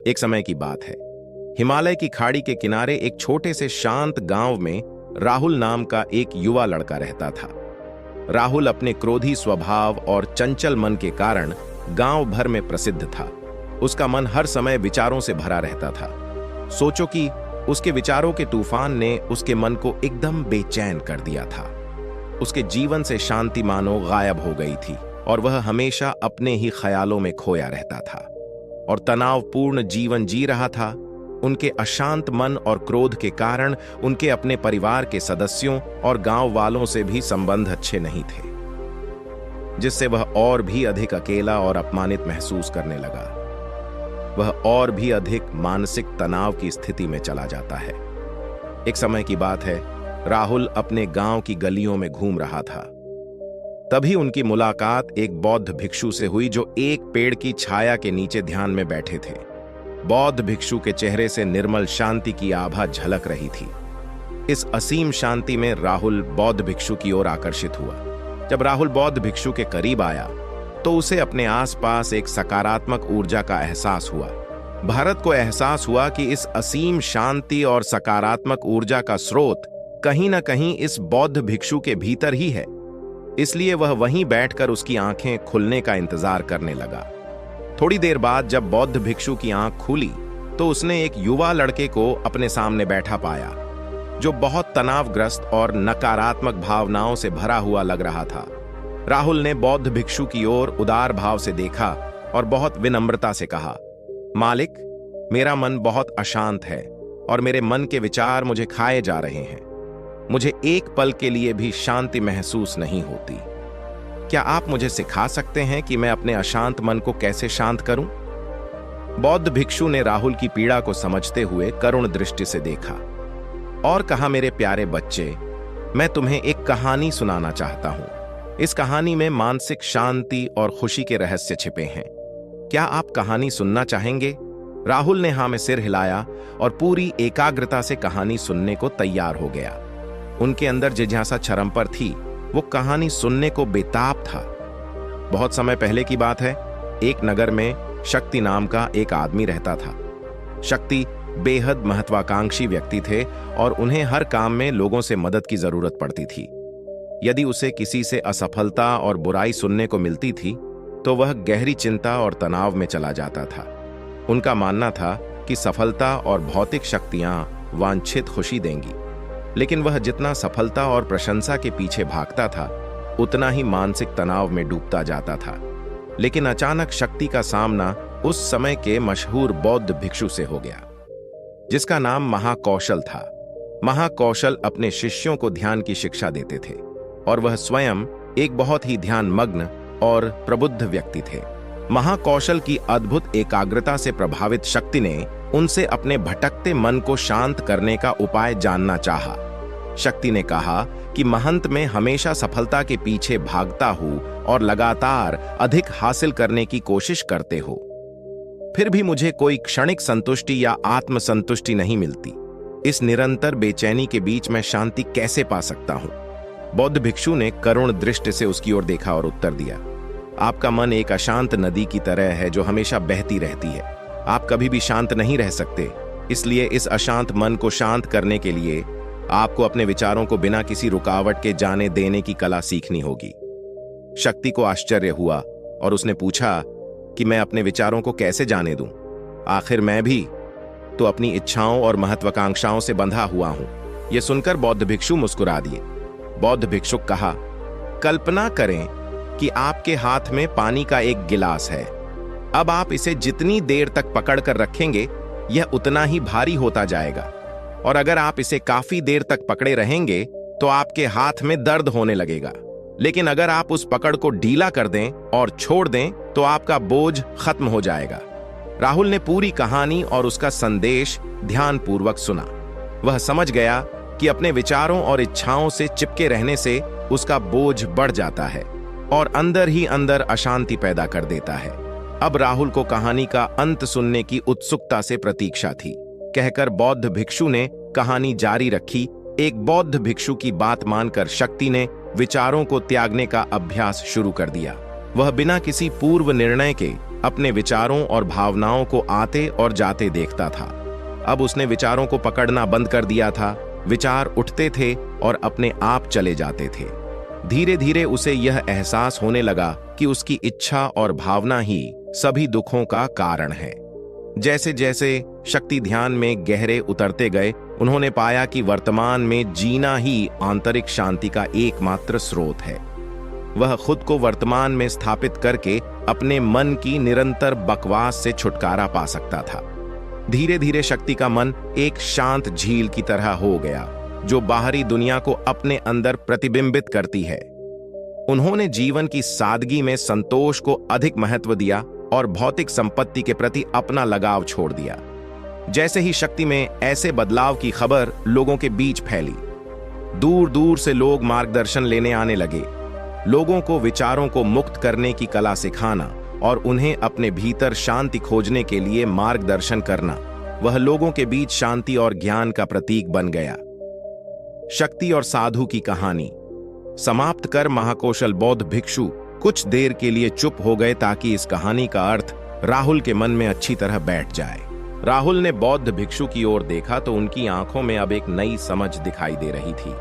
एक समय की बात है। हिमालय की खाड़ी के किनारे एक छोटे से शांत गांव में राहुल नाम का एक युवा लड़का रहता था। राहुल अपने क्रोधी स्वभाव और चंचल मन के कारण गांव भर में प्रसिद्ध था। उसका मन हर समय विचारों से भरा रहता था। सोचो कि उसके विचारों के तूफान ने उसके मन को एकदम बेचैन कर दिया था। उसके जीवन से शांति मानो गायब हो गई थी और वह हमेशा अपने ही ख्यालों में खोया रहता था और तनावपूर्ण जीवन जी रहा था। उनके अशांत मन और क्रोध के कारण उनके अपने परिवार के सदस्यों और गांव वालों से भी संबंध अच्छे नहीं थे, जिससे वह और भी अधिक अकेला और अपमानित महसूस करने लगा। वह और भी अधिक मानसिक तनाव की स्थिति में चला जाता है। एक समय की बात है, राहुल अपने गांव की गलियों में घूम रहा था। तभी उनकी मुलाकात एक बौद्ध भिक्षु से हुई जो एक पेड़ की छाया के नीचे ध्यान में बैठे थे। बौद्ध भिक्षु के चेहरे से निर्मल शांति की आभा झलक रही थी। इस असीम शांति में राहुल बौद्ध भिक्षु की ओर आकर्षित हुआ। जब राहुल बौद्ध भिक्षु के करीब आया तो उसे अपने आसपास एक सकारात्मक ऊर्जा का एहसास हुआ। भारत को एहसास हुआ कि इस असीम शांति और सकारात्मक ऊर्जा का स्रोत कहीं न कहीं इस बौद्ध भिक्षु के भीतर ही है। इसलिए वह वहीं बैठकर उसकी आंखें खुलने का इंतजार करने लगा। थोड़ी देर बाद जब बौद्ध भिक्षु की आंख खुली तो उसने एक युवा लड़के को अपने सामने बैठा पाया, जो बहुत तनावग्रस्त और नकारात्मक भावनाओं से भरा हुआ लग रहा था। राहुल ने बौद्ध भिक्षु की ओर उदार भाव से देखा और बहुत विनम्रता से कहा, मालिक, मेरा मन बहुत अशांत है और मेरे मन के विचार मुझे खाए जा रहे हैं। मुझे एक पल के लिए भी शांति महसूस नहीं होती। क्या आप मुझे सिखा सकते हैं कि मैं अपने अशांत मन को कैसे शांत करूं? बौद्ध भिक्षु ने राहुल की पीड़ा को समझते हुए करुण दृष्टि से देखा और कहा, मेरे प्यारे बच्चे, मैं तुम्हें एक कहानी सुनाना चाहता हूं। इस कहानी में मानसिक शांति और खुशी के रहस्य छिपे हैं। क्या आप कहानी सुनना चाहेंगे? राहुल ने हाँ में सिर हिलाया और पूरी एकाग्रता से कहानी सुनने को तैयार हो गया। उनके अंदर जिज्ञासा चरम पर थी। वो कहानी सुनने को बेताब था। बहुत समय पहले की बात है। एक नगर में शक्ति नाम का एक आदमी रहता था। शक्ति बेहद महत्वाकांक्षी व्यक्ति थे और उन्हें हर काम में लोगों से मदद की जरूरत पड़ती थी। यदि उसे किसी से असफलता और बुराई सुनने को मिलती थी तो वह गहरी चिंता और तनाव में चला जाता था। उनका मानना था कि सफलता और भौतिक शक्तियां वांछित खुशी देंगी, लेकिन वह जितना सफलता और प्रशंसा के पीछे भागता था उतना ही मानसिक तनाव में डूबता जाता था। लेकिन अचानक शक्ति का सामना उस समय के मशहूर बौद्ध भिक्षु से हो गया, जिसका नाम महाकौशल था। महाकौशल अपने शिष्यों को ध्यान की शिक्षा देते थे और वह स्वयं एक बहुत ही ध्यानमग्न और प्रबुद्ध व्यक्ति थे। महाकौशल की अद्भुत एकाग्रता से प्रभावित शक्ति ने उनसे अपने भटकते मन को शांत करने का उपाय जानना चाहा। शक्ति ने कहा कि महंत में हमेशा सफलता के पीछे भागता हूं और लगातार अधिक हासिल करने की कोशिश करते हो, फिर भी मुझे कोई क्षणिक संतुष्टि या आत्मसंतुष्टि नहीं मिलती। इस निरंतर बेचैनी के बीच मैं शांति कैसे पा सकता हूं? बौद्ध भिक्षु ने करुण दृष्टि से उसकी ओर देखा और उत्तर दिया, आपका मन एक अशांत नदी की तरह है जो हमेशा बहती रहती है। आप कभी भी शांत नहीं रह सकते। इसलिए इस अशांत मन को शांत करने के लिए आपको अपने विचारों को बिना किसी रुकावट के जाने देने की कला सीखनी होगी। शक्ति को आश्चर्य हुआ और उसने पूछा कि मैं अपने विचारों को कैसे जाने दूं? आखिर मैं भी तो अपनी इच्छाओं और महत्वाकांक्षाओं से बंधा हुआ हूं। यह सुनकर बौद्ध भिक्षु मुस्कुरा दिए। बौद्ध भिक्षुक कहा, कल्पना करें कि आपके हाथ में पानी का एक गिलास है। अब आप इसे जितनी देर तक पकड़ कर रखेंगे यह उतना ही भारी होता जाएगा, और अगर आप इसे काफी देर तक पकड़े रहेंगे तो आपके हाथ में दर्द होने लगेगा। लेकिन अगर आप उस पकड़ को ढीला कर दें और छोड़ दें तो आपका बोझ खत्म हो जाएगा। राहुल ने पूरी कहानी और उसका संदेश ध्यानपूर्वक सुना। वह समझ गया कि अपने विचारों और इच्छाओं से चिपके रहने से उसका बोझ बढ़ जाता है और अंदर ही अंदर अशांति पैदा कर देता है। अब राहुल को कहानी का अंत सुनने की उत्सुकता से प्रतीक्षा थी। कहकर बौद्ध भिक्षु ने कहानी जारी रखी। एक बौद्ध भिक्षु की बात मानकर शक्ति ने विचारों को त्यागने का अभ्यास शुरू कर दिया। वह बिना किसी पूर्व निर्णय के अपने विचारों और भावनाओं को आते और जाते देखता था। अब उसने विचारों को पकड़ना बंद कर दिया था। विचार उठते थे और अपने आप चले जाते थे। धीरे धीरे उसे यह एहसास होने लगा कि उसकी इच्छा और भावना ही सभी दुखों का कारण है। जैसे जैसे शक्ति ध्यान में गहरे उतरते गए, उन्होंने पाया कि वर्तमान में जीना ही आंतरिक शांति का एकमात्र स्रोत है। वह खुद को वर्तमान में स्थापित करके अपने मन की निरंतर बकवास से छुटकारा पा सकता था। धीरे धीरे शक्ति का मन एक शांत झील की तरह हो गया, जो बाहरी दुनिया को अपने अंदर प्रतिबिंबित करती है। उन्होंने जीवन की सादगी में संतोष को अधिक महत्व दिया और भौतिक संपत्ति के प्रति अपना लगाव छोड़ दिया। जैसे ही शक्ति में ऐसे बदलाव की खबर लोगों के बीच फैली, दूर दूर से लोग मार्गदर्शन लेने आने लगे। लोगों को विचारों को मुक्त करने की कला सिखाना और उन्हें अपने भीतर शांति खोजने के लिए मार्गदर्शन करना, वह लोगों के बीच शांति और ज्ञान का प्रतीक बन गया। शक्ति और साधु की कहानी समाप्त कर महाकौशल बौद्ध भिक्षु कुछ देर के लिए चुप हो गए ताकि इस कहानी का अर्थ राहुल के मन में अच्छी तरह बैठ जाए। राहुल ने बौद्ध भिक्षु की ओर देखा तो उनकी आंखों में अब एक नई समझ दिखाई दे रही थी।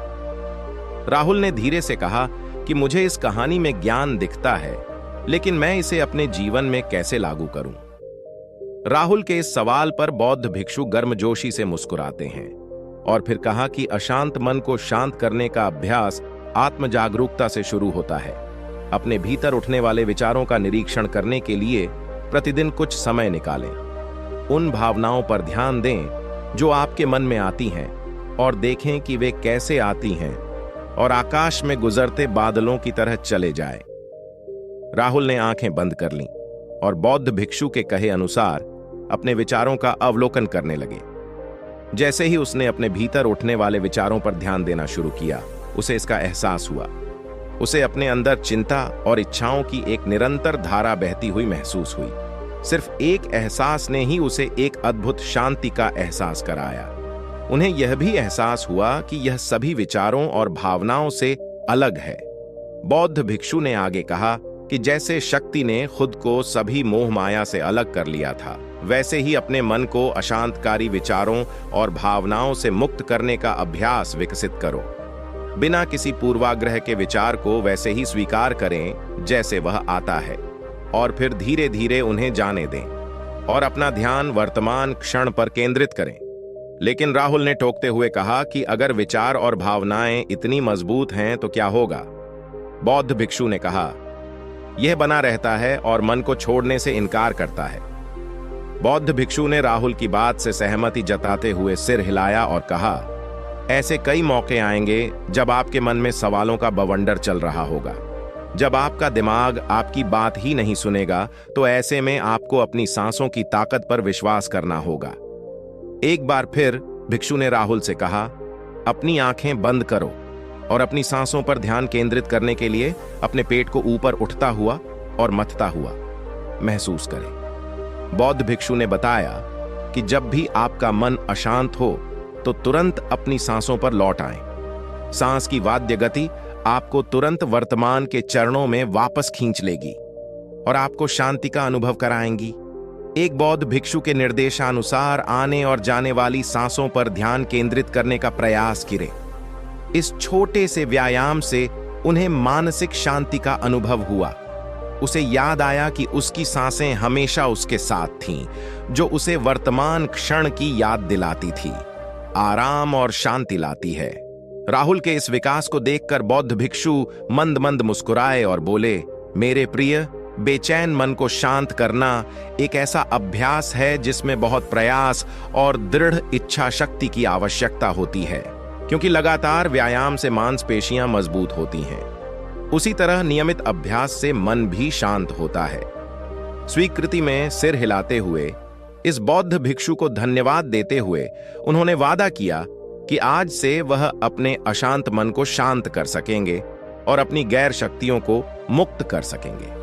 राहुल ने धीरे से कहा कि मुझे इस कहानी में ज्ञान दिखता है, लेकिन मैं इसे अपने जीवन में कैसे लागू करूं? राहुल के इस सवाल पर बौद्ध भिक्षु गर्मजोशी से मुस्कुराते हैं और फिर कहा कि अशांत मन को शांत करने का अभ्यास आत्म जागरूकता से शुरू होता है। अपने भीतर उठने वाले विचारों का निरीक्षण करने के लिए प्रतिदिन कुछ समय निकालें। उन भावनाओं पर ध्यान दें जो आपके मन में आती हैं और देखें कि वे कैसे आती हैं और आकाश में गुजरते बादलों की तरह चले जाए। राहुल ने आंखें बंद कर लीं और बौद्ध भिक्षु के कहे अनुसार अपने विचारों का अवलोकन करने लगे। जैसे ही उसने अपने भीतर उठने वाले विचारों पर ध्यान देना शुरू किया, उसे इसका एहसास हुआ। उसे अपने अंदर चिंता और इच्छाओं की एक निरंतर धारा बहती हुई महसूस हुई। सिर्फ एक एहसास ने ही उसे एक अद्भुत शांति का एहसास कराया। उन्हें यह भी एहसास हुआ कि यह सभी विचारों और भावनाओं से अलग है। बौद्ध भिक्षु ने आगे कहा कि जैसे शक्ति ने खुद को सभी मोह माया से अलग कर लिया था, वैसे ही अपने मन को अशांतकारी विचारों और भावनाओं से मुक्त करने का अभ्यास विकसित करो। बिना किसी पूर्वाग्रह के विचार को वैसे ही स्वीकार करें जैसे वह आता है और फिर धीरे धीरे उन्हें जाने दें और अपना ध्यान वर्तमान क्षण पर केंद्रित करें। लेकिन राहुल ने टोकते हुए कहा कि अगर विचार और भावनाएं इतनी मजबूत हैं तो क्या होगा? बौद्ध भिक्षु ने कहा, यह बना रहता है और मन को छोड़ने से इनकार करता है। बौद्ध भिक्षु ने राहुल की बात से सहमति जताते हुए सिर हिलाया और कहा, ऐसे कई मौके आएंगे जब आपके मन में सवालों का बवंडर चल रहा होगा। जब आपका दिमाग आपकी बात ही नहीं सुनेगा, तो ऐसे में आपको अपनी सांसों की ताकत पर विश्वास करना होगा। एक बार फिर भिक्षु ने राहुल से कहा, अपनी आंखें बंद करो और अपनी सांसों पर ध्यान केंद्रित करने के लिए अपने पेट को ऊपर उठता हुआ और मथता हुआ महसूस करें। बौद्ध भिक्षु ने बताया कि जब भी आपका मन अशांत हो तो तुरंत अपनी सांसों पर लौट आएं। सांस की वाद्य गति आपको तुरंत वर्तमान के चरणों में वापस खींच लेगी और आपको शांति का अनुभव कराएंगी। एक बौद्ध भिक्षु के निर्देशानुसार आने और जाने वाली सांसों पर ध्यान केंद्रित करने का प्रयास करें। इस छोटे से व्यायाम से उन्हें मानसिक शांति का अनुभव हुआ। उसे याद आया कि उसकी सांसें हमेशा उसके साथ थीं, जो उसे वर्तमान क्षण की याद दिलाती थी, आराम और शांति लाती है। राहुल के इस विकास को देखकर बौद्ध भिक्षु मंद मंद मुस्कुराए और बोले, मेरे प्रिय, बेचैन मन को शांत करना एक ऐसा अभ्यास है जिसमें बहुत प्रयास और दृढ़ इच्छा शक्ति की आवश्यकता होती है, क्योंकि लगातार व्यायाम से मांसपेशियां मजबूत होती हैं। उसी तरह नियमित अभ्यास से मन भी शांत होता है। स्वीकृति में सिर हिलाते हुए इस बौद्ध भिक्षु को धन्यवाद देते हुए उन्होंने वादा किया कि आज से वह अपने अशांत मन को शांत कर सकेंगे और अपनी गैर शक्तियों को मुक्त कर सकेंगे।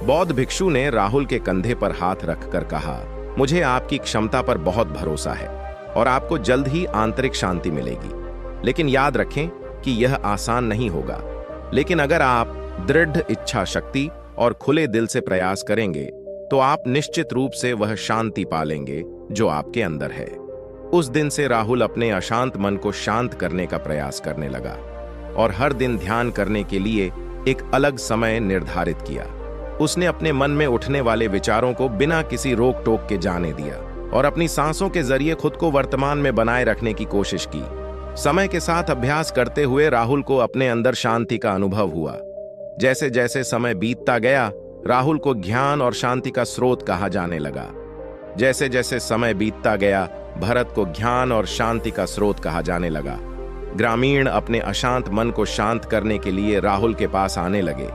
बौद्ध भिक्षु ने राहुल के कंधे पर हाथ रखकर कहा, मुझे आपकी क्षमता पर बहुत भरोसा है और आपको जल्द ही आंतरिक शांति मिलेगी। लेकिन याद रखें कि यह आसान नहीं होगा, लेकिन अगर आप दृढ़ इच्छा शक्ति और खुले दिल से प्रयास करेंगे तो आप निश्चित रूप से वह शांति पालेंगे जो आपके अंदर है। उस दिन से राहुल अपने अशांत मन को शांत करने का प्रयास करने लगा और हर दिन ध्यान करने के लिए एक अलग समय निर्धारित किया। उसने अपने मन में उठने वाले विचारों को बिना किसी रोक टोक के जाने दिया और अपनी सांसों के जरिए खुद को वर्तमान में बनाए रखने की कोशिश की। समय के साथ अभ्यास करते हुए राहुल को अपने अंदर शांति का अनुभव हुआ। जैसे जैसे समय बीतता गया, राहुल को ज्ञान और शांति का स्रोत कहा जाने लगा। जैसे जैसे समय बीतता गया, भरत को ज्ञान और शांति का स्रोत कहा जाने लगा। ग्रामीण अपने अशांत मन को शांत करने के लिए राहुल के पास आने लगे।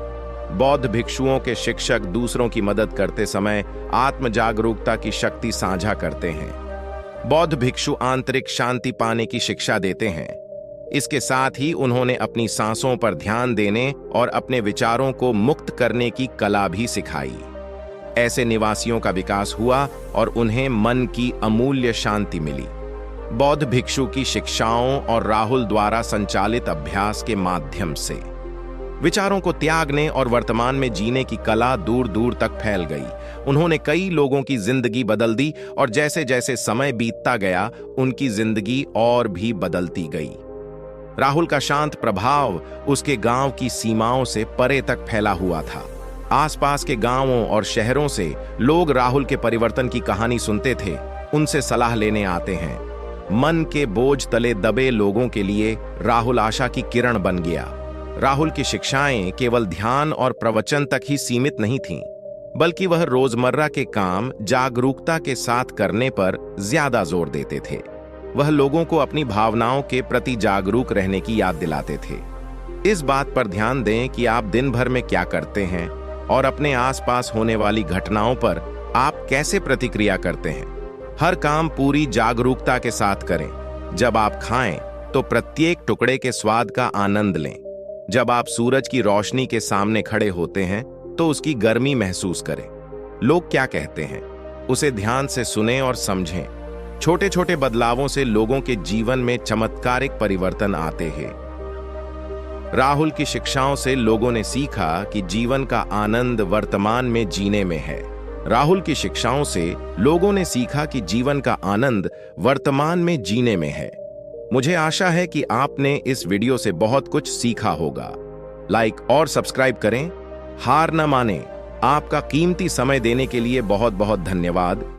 बौद्ध भिक्षुओं के शिक्षक दूसरों की मदद करते समय आत्म जागरूकता की शक्ति साझा करते हैं। बौद्ध भिक्षु आंतरिक शांति पाने की शिक्षा देते हैं। इसके साथ ही उन्होंने अपनी सांसों पर ध्यान देने और अपने विचारों को मुक्त करने की कला भी सिखाई। ऐसे निवासियों का विकास हुआ और उन्हें मन की अमूल्य शांति मिली। बौद्ध भिक्षु की शिक्षाओं और राहुल द्वारा संचालित अभ्यास के माध्यम से विचारों को त्यागने और वर्तमान में जीने की कला दूर दूर तक फैल गई। उन्होंने कई लोगों की जिंदगी बदल दी और जैसे जैसे समय बीतता गया, उनकी जिंदगी और भी बदलती गई। राहुल का शांत प्रभाव उसके गांव की सीमाओं से परे तक फैला हुआ था। आसपास के गांवों और शहरों से लोग राहुल के परिवर्तन की कहानी सुनते थे, उनसे सलाह लेने आते हैं। मन के बोझ तले दबे लोगों के लिए राहुल आशा की किरण बन गया। राहुल की शिक्षाएं केवल ध्यान और प्रवचन तक ही सीमित नहीं थीं, बल्कि वह रोजमर्रा के काम जागरूकता के साथ करने पर ज्यादा जोर देते थे। वह लोगों को अपनी भावनाओं के प्रति जागरूक रहने की याद दिलाते थे। इस बात पर ध्यान दें कि आप दिन भर में क्या करते हैं और अपने आसपास होने वाली घटनाओं पर आप कैसे प्रतिक्रिया करते हैं। हर काम पूरी जागरूकता के साथ करें। जब आप खाएं तो प्रत्येक टुकड़े के स्वाद का आनंद लें। जब आप सूरज की रोशनी के सामने खड़े होते हैं तो उसकी गर्मी महसूस करें। लोग क्या कहते हैं उसे ध्यान से सुनें और समझें। छोटे छोटे बदलावों से लोगों के जीवन में चमत्कारिक परिवर्तन आते हैं। राहुल की शिक्षाओं से लोगों ने सीखा कि जीवन का आनंद वर्तमान में जीने में है। राहुल की शिक्षाओं से लोगों ने सीखा कि जीवन का आनंद वर्तमान में जीने में है। मुझे आशा है कि आपने इस वीडियो से बहुत कुछ सीखा होगा। लाइक और सब्सक्राइब करें। हार न माने। आपका कीमती समय देने के लिए बहुत बहुत धन्यवाद।